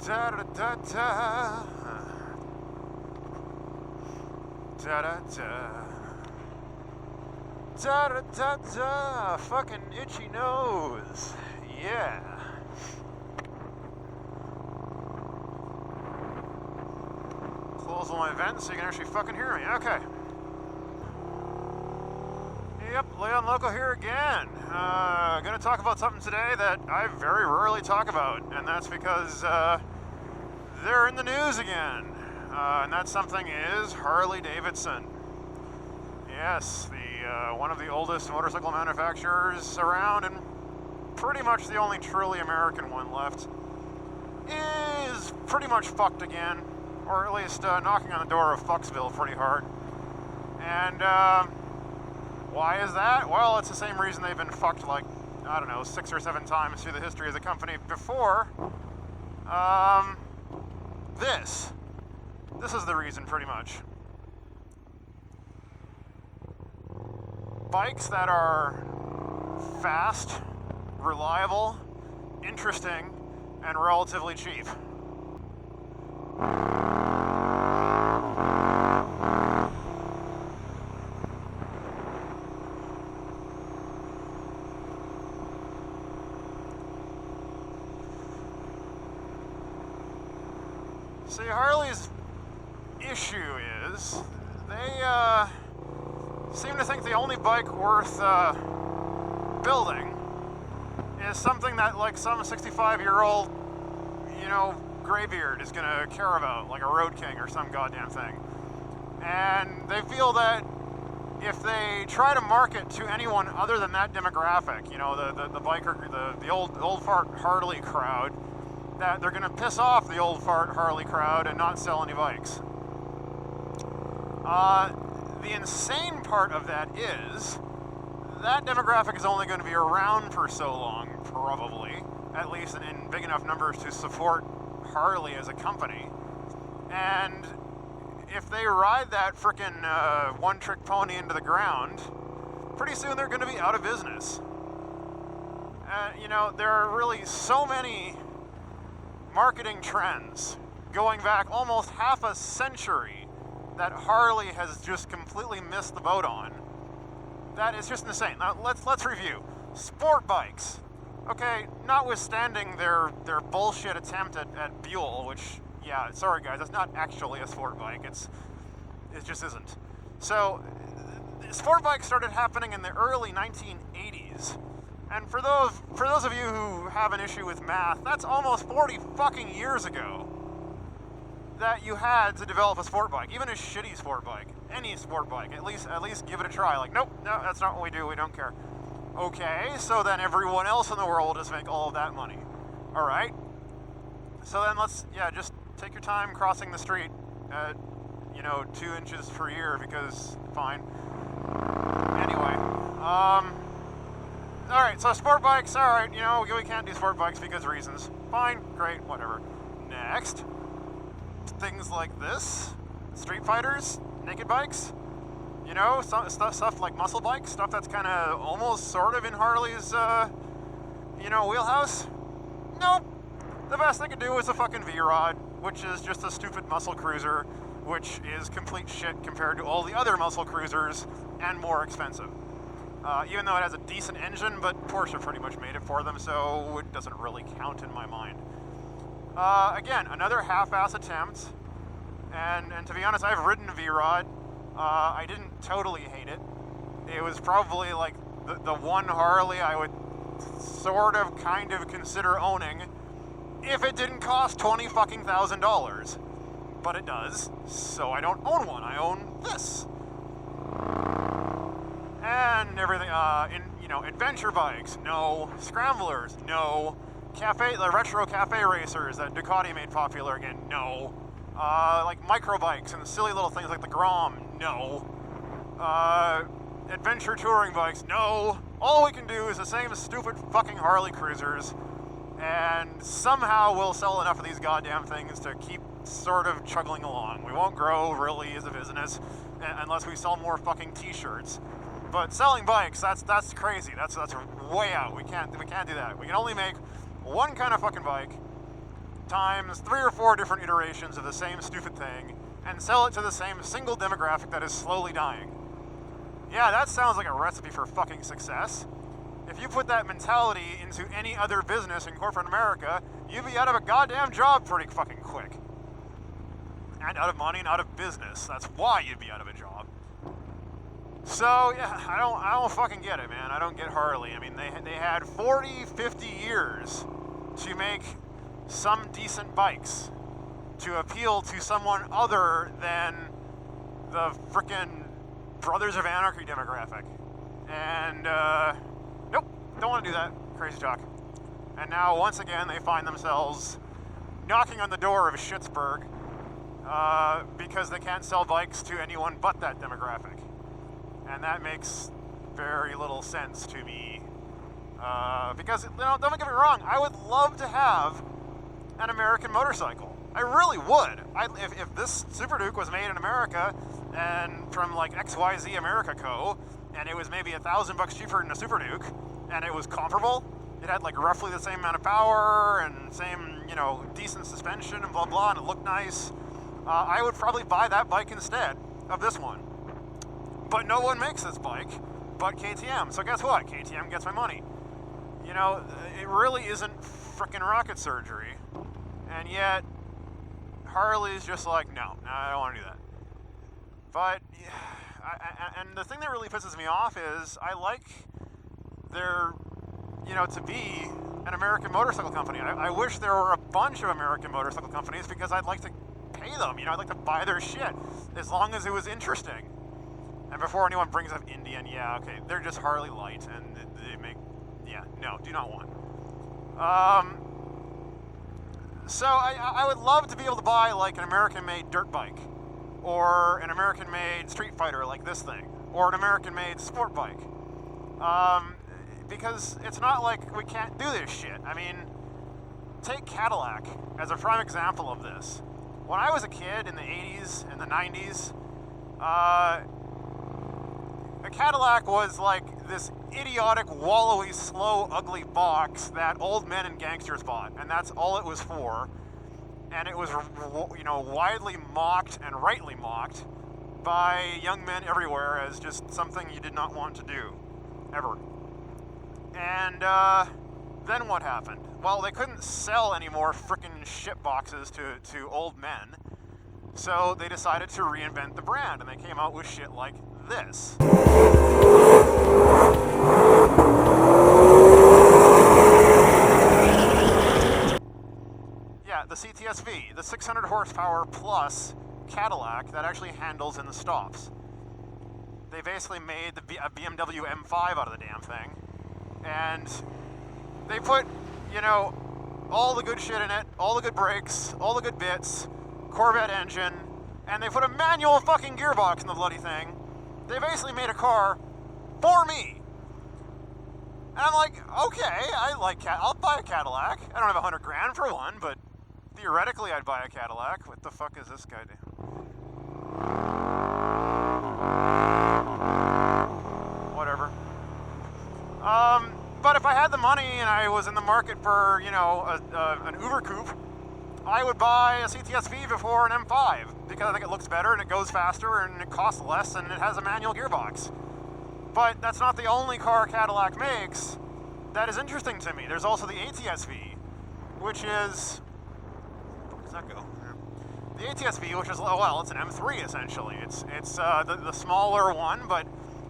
Da da da da. Da da da. Da da da da. Fucking itchy nose. Yeah. Close all my vents so you can actually fucking hear me. Okay. Yep, Leon Loco here again. Gonna talk about something today that I very rarely talk about, and that's because they're in the news again. And that something is Harley-Davidson. Yes, the one of the oldest motorcycle manufacturers around, and pretty much the only truly American one left, is pretty much fucked again, or at least knocking on the door of Fucksville pretty hard. And why is that? Well, it's the same reason they've been fucked like, I don't know, 6 or 7 times through the history of the company before. This is the reason, pretty much. Bikes that are fast, reliable, interesting, and relatively cheap. See, Harley's issue is they seem to think the only bike worth building is something that like some 65-year-old, you know, graybeard is gonna care about, like a Road King or some goddamn thing. And they feel that if they try to market to anyone other than that demographic, you know, the biker, the old fart Harley crowd, that they're gonna piss off the old fart Harley crowd and not sell any bikes. The insane part of that is that demographic is only going to be around for so long, probably, at least in big enough numbers to support Harley as a company. And if they ride that frickin' one-trick pony into the ground, pretty soon they're going to be out of business. You know, there are really so many marketing trends going back almost half a century that Harley has just completely missed the boat on. That is just insane. Now let's review. Sport bikes. Okay, notwithstanding their bullshit attempt at Buell, which, yeah, sorry guys, that's not actually a sport bike. It just isn't. So, sport bikes started happening in the early 1980s. And for those of you who have an issue with math, that's almost 40 fucking years ago that you had to develop a sport bike, even a shitty sport bike, any sport bike. At least give it a try. Like, nope, no, that's not what we do. We don't care. Okay, so then everyone else in the world will just make all of that money. All right. So then just take your time crossing the street at, 2 inches per year because fine. Anyway, all right. So sport bikes. All right. We can't do sport bikes because reasons. Fine. Great. Whatever. Next. Things like this, street fighters, naked bikes, stuff like muscle bikes, stuff that's kind of almost sort of in Harley's, wheelhouse. Nope. The best they could do is a fucking V-Rod, which is just a stupid muscle cruiser, which is complete shit compared to all the other muscle cruisers and more expensive. Even though it has a decent engine, but Porsche pretty much made it for them, so it doesn't really count in my mind. Again, another half-ass attempt, and to be honest, I've ridden a V-Rod. I didn't totally hate it. It was probably like the one Harley I would sort of kind of consider owning if it didn't cost $20,000. But it does, so I don't own one. I own this. And everything, adventure bikes, no. Scramblers, no. The retro cafe racers that Ducati made popular again, no. Like micro bikes and silly little things like the Grom, no. Adventure touring bikes, no. All we can do is the same stupid fucking Harley cruisers, and somehow we'll sell enough of these goddamn things to keep sort of chugging along. We won't grow really as a business unless we sell more fucking t-shirts. But selling bikes, that's crazy. That's way out. We can't do that. We can only make one kind of fucking bike, times 3 or 4 different iterations of the same stupid thing and sell it to the same single demographic that is slowly dying. Yeah, that sounds like a recipe for fucking success. If you put that mentality into any other business in corporate America, you'd be out of a goddamn job pretty fucking quick. And out of money and out of business. That's why you'd be out of a job. So, yeah, I don't fucking get it, man. I don't get Harley. I mean, they had 40, 50 years to make some decent bikes to appeal to someone other than the frickin' Brothers of Anarchy demographic. And, nope, don't want to do that. Crazy talk. And now, once again, they find themselves knocking on the door of Schittsburg because they can't sell bikes to anyone but that demographic. And that makes very little sense to me. Because, don't get me wrong, I would love to have an American motorcycle. I really would. If this Super Duke was made in America and from like XYZ America Co., and it was maybe $1,000 cheaper than a Super Duke, and it was comparable, it had like roughly the same amount of power and same, decent suspension and blah blah, and it looked nice, I would probably buy that bike instead of this one. But no one makes this bike but KTM. So guess what? KTM gets my money. It really isn't frickin' rocket surgery. And yet, Harley's just like, no, I don't want to do that. But, and the thing that really pisses me off is I like there, to be an American motorcycle company. I wish there were a bunch of American motorcycle companies because I'd like to pay them. I'd like to buy their shit as long as it was interesting. And before anyone brings up Indian, yeah, okay, they're just Harley Light, and they make, yeah, no, do not want. So I would love to be able to buy like an American-made dirt bike, or an American-made Street Fighter like this thing, or an American-made sport bike. Because it's not like we can't do this shit. I mean, take Cadillac as a prime example of this. When I was a kid in the 80s and the 90s, a Cadillac was like this idiotic, wallowy, slow, ugly box that old men and gangsters bought, and that's all it was for. And it was, widely mocked and rightly mocked by young men everywhere as just something you did not want to do, ever. And then what happened? Well, they couldn't sell any more frickin' shit boxes to old men, so they decided to reinvent the brand, and they came out with shit like this. Yeah, the CTSV, the 600 horsepower plus Cadillac that actually handles in the stops. They basically made a BMW M5 out of the damn thing, and they put, all the good shit in it, all the good brakes, all the good bits, Corvette engine, and they put a manual fucking gearbox in the bloody thing. They basically made a car for me. And I'm like, okay, I'll buy a Cadillac. I don't have $100,000 for one, but theoretically I'd buy a Cadillac. What the fuck is this guy doing? Whatever. But if I had the money and I was in the market for, an Uber coupe, I would buy a CTSV before an M5 because I think it looks better and it goes faster and it costs less and it has a manual gearbox. But that's not the only car Cadillac makes that is interesting to me. There's also the ATSV, which is... Where does that go? The ATSV, which is, it's an M3 essentially. It's the smaller one, but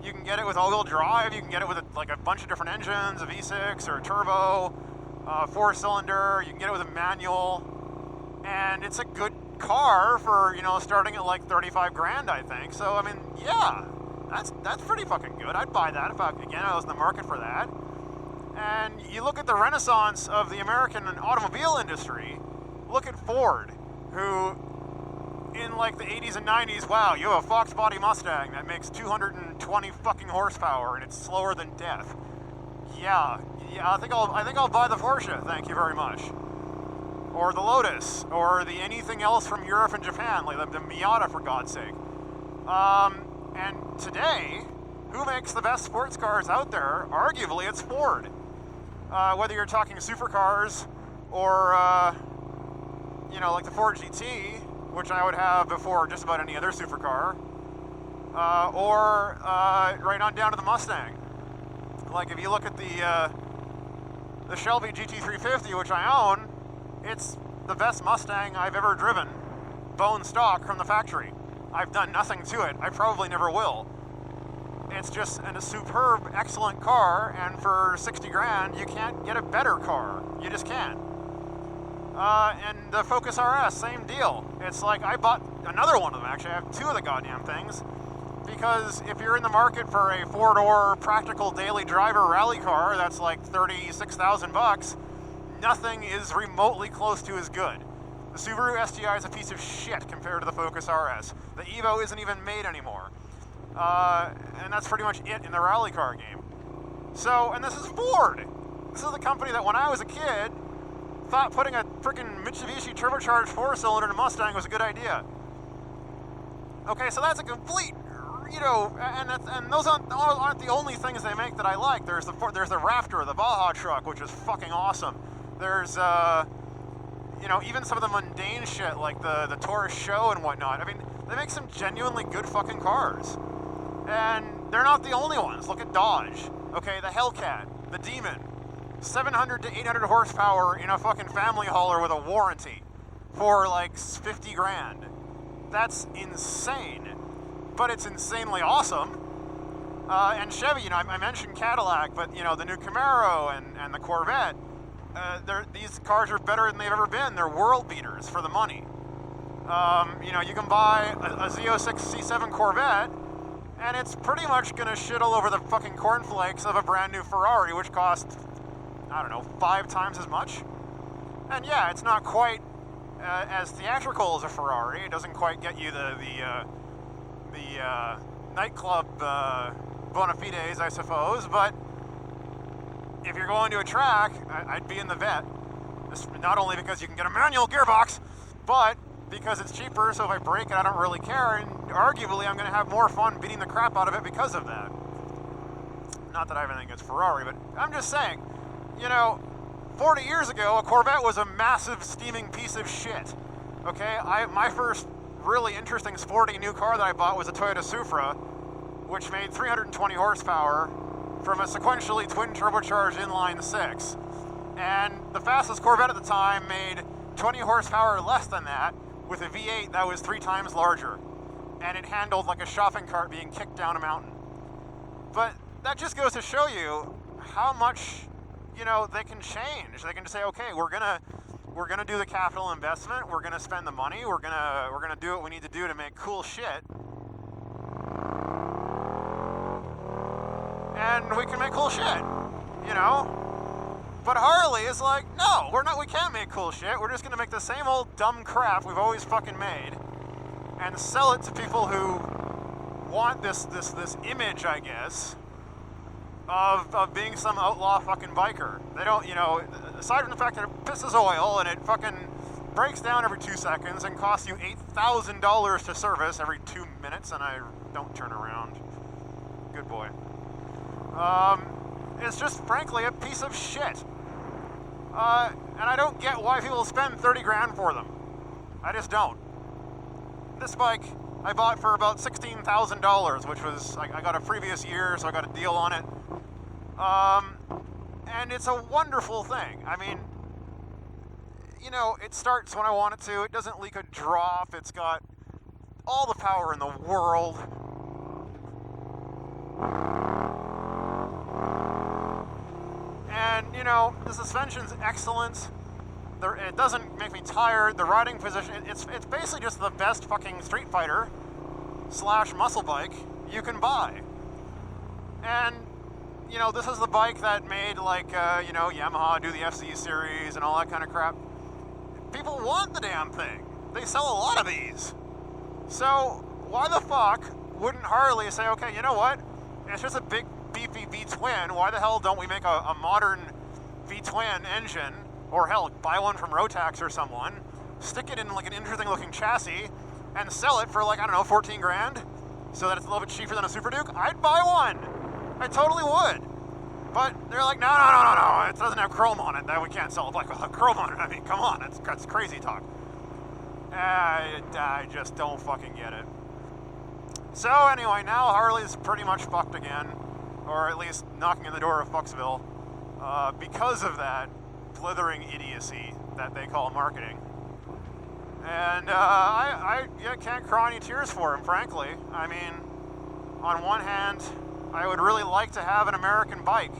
you can get it with all-wheel drive. You can get it with a bunch of different engines, a V6 or a turbo, 4-cylinder. You can get it with a manual. And it's a good car for, starting at like $35,000, I think. So, I mean, yeah, that's pretty fucking good. I'd buy that if I was in the market for that. And you look at the renaissance of the American automobile industry, look at Ford, who in like the 80s and 90s, wow, you have a Fox body Mustang that makes 220 fucking horsepower and it's slower than death. Yeah, I think I'll buy the Porsche, thank you very much. Or the Lotus, or the anything else from Europe and Japan, like the Miata, for God's sake. And today, who makes the best sports cars out there? Arguably, it's Ford. Whether you're talking supercars or like the Ford GT, which I would have before just about any other supercar, or right on down to the Mustang. Like if you look at the Shelby GT350, which I own, it's the best Mustang I've ever driven, bone stock from the factory. I've done nothing to it. I probably never will. It's just a superb, excellent car, and for 60 grand, you can't get a better car. You just can't. And the Focus RS, same deal. It's like I bought another one of them, actually. I have two of the goddamn things. Because if you're in the market for a four-door practical daily driver rally car that's like $36,000, nothing is remotely close to as good. The Subaru STI is a piece of shit compared to the Focus RS. The Evo isn't even made anymore. And that's pretty much it in the rally car game. So, and this is Ford. This is the company that when I was a kid, thought putting a freaking Mitsubishi turbocharged four-cylinder in a Mustang was a good idea. Okay, so that's a complete, and those aren't the only things they make that I like. There's the Raptor, the Baja truck, which is fucking awesome. There's, even some of the mundane shit like the Taurus Show and whatnot. I mean, they make some genuinely good fucking cars. And they're not the only ones. Look at Dodge. Okay, the Hellcat, the Demon. 700 to 800 horsepower in a fucking family hauler with a warranty for like 50 grand. That's insane. But it's insanely awesome. And Chevy, I mentioned Cadillac, but the new Camaro and the Corvette, these cars are better than they've ever been. They're world beaters for the money. You can buy a Z06 C7 Corvette, and it's pretty much gonna shit all over the fucking cornflakes of a brand new Ferrari, which costs, 5 times as much. And yeah, it's not quite as theatrical as a Ferrari. It doesn't quite get you the nightclub bona fides, I suppose. But if you're going to a track, I'd be in the Vet. Not only because you can get a manual gearbox, but because it's cheaper, so if I break it, I don't really care, and arguably I'm going to have more fun beating the crap out of it because of that. Not that I have anything against Ferrari, but I'm just saying, 40 years ago, a Corvette was a massive steaming piece of shit. Okay, my first really interesting sporty new car that I bought was a Toyota Supra, which made 320 horsepower from a sequentially twin turbocharged inline 6. And the fastest Corvette at the time made 20 horsepower less than that, with a V8 that was 3 times larger, and it handled like a shopping cart being kicked down a mountain. But that just goes to show you how much, they can change. They can just say, okay, we're gonna do the capital investment, we're gonna spend the money, we're gonna do what we need to do to make cool shit, and we can make cool shit, But Harley is like, no, we can't make cool shit. We're just gonna make the same old dumb crap we've always fucking made and sell it to people who want this image, I guess, of being some outlaw fucking biker. They don't, aside from the fact that it pisses oil and it fucking breaks down every 2 seconds and costs you $8,000 to service every 2 minutes, and I don't turn around. Good boy. It's just, frankly, a piece of shit. And I don't get why people spend 30 grand for them. I just don't. This bike I bought for about $16,000, which was, I got a previous year, so I got a deal on it. And it's a wonderful thing. I mean, it starts when I want it to. It doesn't leak a drop. It's got all the power in the world. And, the suspension's excellent. It doesn't make me tired. The riding position, it's basically just the best fucking Street Fighter / muscle bike you can buy. And, this is the bike that made, Yamaha do the FZ series and all that kind of crap. People want the damn thing. They sell a lot of these. So, why the fuck wouldn't Harley say, okay, you know what? It's just a big beefy V-twin. Why the hell don't we make a modern V-twin engine, or hell, buy one from Rotax or someone, stick it in like an interesting looking chassis, and sell it for 14 grand, so that it's a little bit cheaper than a Super Duke? I'd buy one. I totally would. But they're like, no, it doesn't have chrome on it. That we can't sell a bike with chrome on it. I mean, come on, that's crazy talk. I just don't fucking get it. So anyway, now Harley's pretty much fucked again, or at least knocking on the door of Fucksville, because of that blithering idiocy that they call marketing. And I can't cry any tears for him, frankly. I mean, on one hand, I would really like to have an American bike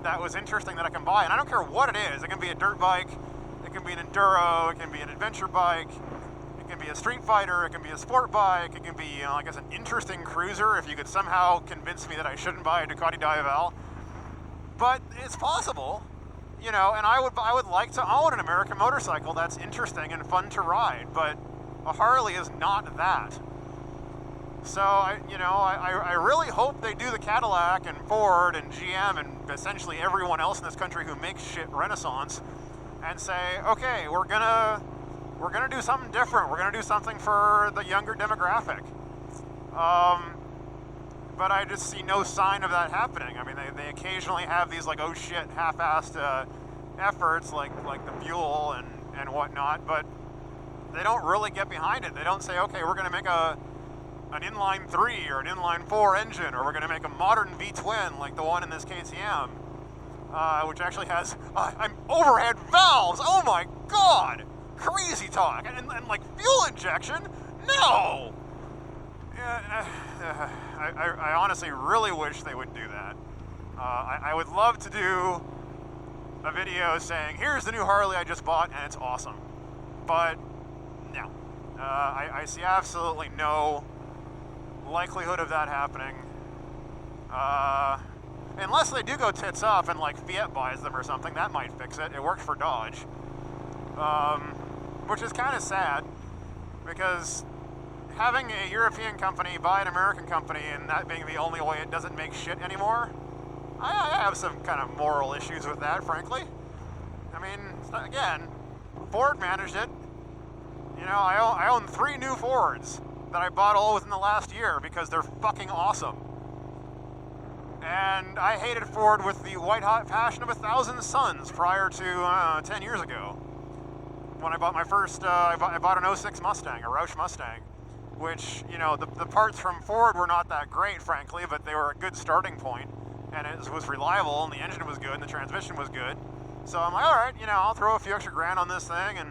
that was interesting that I can buy, and I don't care what it is. It can be a dirt bike, it can be an enduro, it can be an adventure bike, it can be a street fighter, it can be a sport bike, it can be, you know, I guess an interesting cruiser if you could somehow convince me that I shouldn't buy a Ducati Diavel. But it's possible, you know, and I would like to own an American motorcycle that's interesting and fun to ride, but a Harley is not that. So, I really hope they do the Cadillac and Ford and GM and essentially everyone else in this country who makes shit renaissance and say, okay, we're gonna do something different. We're gonna do something for the younger demographic. But I just see no sign of that happening. I mean, they occasionally have these like, oh shit, half-assed efforts like the Fuel and whatnot, but they don't really get behind it. They don't say, okay, we're gonna make an inline 3 or an inline 4 engine, or we're going to make a modern V-twin like the one in this KTM, which actually has overhead valves. Oh my god! Crazy talk! And like fuel injection? No! I honestly really wish they would do that. I would love to do a video saying, here's the new Harley I just bought and it's awesome. But no. I see absolutely no likelihood of that happening, unless they do go tits up and like Fiat buys them or something. That might fix it. It worked for Dodge, which is kind of sad, because having a European company buy an American company and that being the only way it doesn't make shit anymore, I have some kind of moral issues with that, frankly. I mean, again, Ford managed it. You know, I own 3 new Fords that I bought all within the last year because they're fucking awesome. And I hated Ford with the white-hot passion of 1,000 suns prior to 10 years ago. When I bought my first, I bought an 06 Mustang, a Roush Mustang, which, you know, the parts from Ford were not that great, frankly, but they were a good starting point, and it was reliable, and the engine was good, and the transmission was good. So I'm like, all right, you know, I'll throw a few extra grand on this thing, and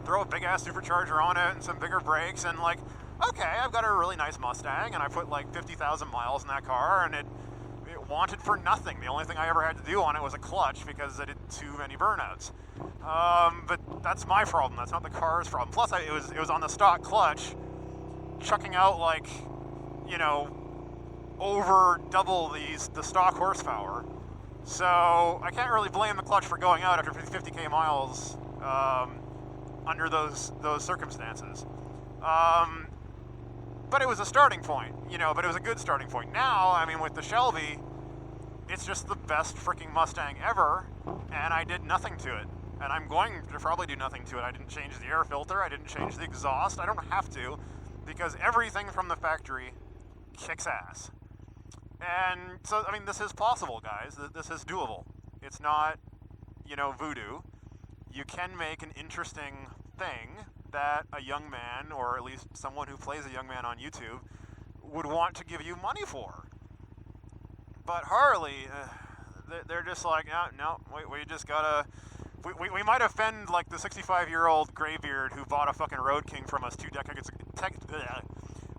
throw a big-ass supercharger on it, and some bigger brakes, and like, okay, I've got a really nice Mustang, and I put like 50,000 miles in that car, and it wanted for nothing. The only thing I ever had to do on it was a clutch because I did too many burnouts. But that's my problem. That's not the car's problem. Plus, it was on the stock clutch, chucking out like, you know, over double the stock horsepower. So I can't really blame the clutch for going out after 50k miles under those circumstances. But it was a starting point, you know, but it was a good starting point. Now, I mean, with the Shelby, it's just the best freaking Mustang ever, and I did nothing to it. And I'm going to probably do nothing to it. I didn't change the air filter, I didn't change the exhaust, I don't have to, because everything from the factory kicks ass. And so, I mean, this is possible, guys. This is doable. It's not, you know, voodoo. You can make an interesting thing that a young man, or at least someone who plays a young man on YouTube, would want to give you money for. But Harley, they're just like, no, we just gotta, we might offend like the 65-year-old graybeard who bought a fucking Road King from us 2 decades ago.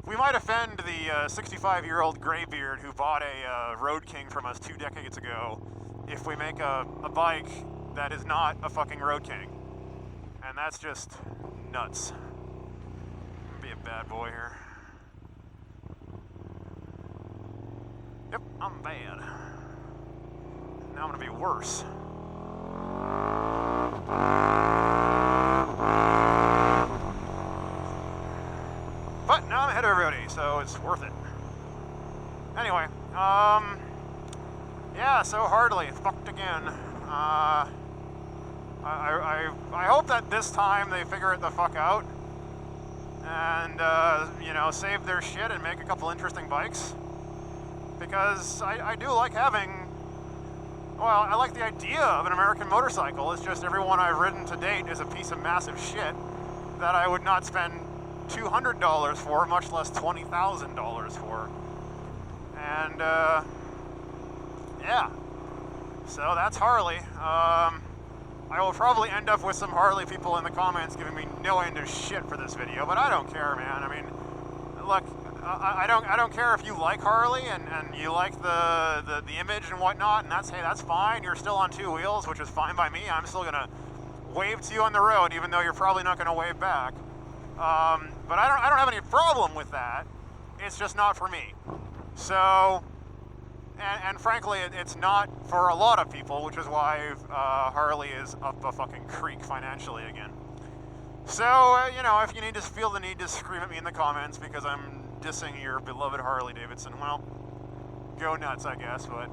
We might offend the 65-year-old graybeard who bought a Road King from us 2 decades ago if we make a bike that is not a fucking Road King. And that's just nuts. I'm gonna be a bad boy here. Yep, I'm bad. Now I'm gonna be worse. But now I'm ahead of everybody, so it's worth it. Anyway, yeah, so Harley, fucked again. I hope that this time they figure it the fuck out and, you know, save their shit and make a couple interesting bikes. Because I do like having, well, I like the idea of an American motorcycle. It's just everyone I've ridden to date is a piece of massive shit that I would not spend $200 for, much less $20,000 for. And yeah, so that's Harley. I will probably end up with some Harley people in the comments giving me no end of shit for this video, but I don't care, man. I mean, look, I don't care if you like Harley and you like the image and whatnot, and hey, that's fine. You're still on two wheels, which is fine by me. I'm still gonna wave to you on the road, even though you're probably not gonna wave back. But I don't have any problem with that. It's just not for me. So, and frankly, it's not for a lot of people, which is why Harley is up a fucking creek financially again. So, you know, if you feel the need to scream at me in the comments because I'm dissing your beloved Harley Davidson, well, go nuts, I guess. But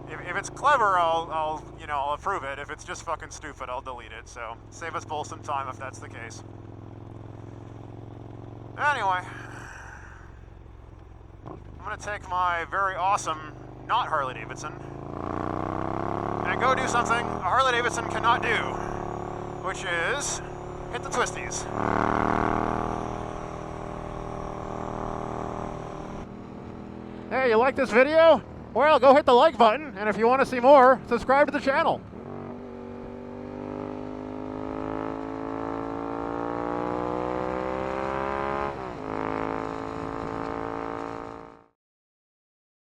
if it's clever, I'll approve it. If it's just fucking stupid, I'll delete it. So save us both some time if that's the case. Anyway, I'm gonna take my very awesome, not Harley Davidson, and go do something a Harley Davidson cannot do, which is hit the twisties. Hey, you like this video? Well, go hit the like button, and if you want to see more, subscribe to the channel.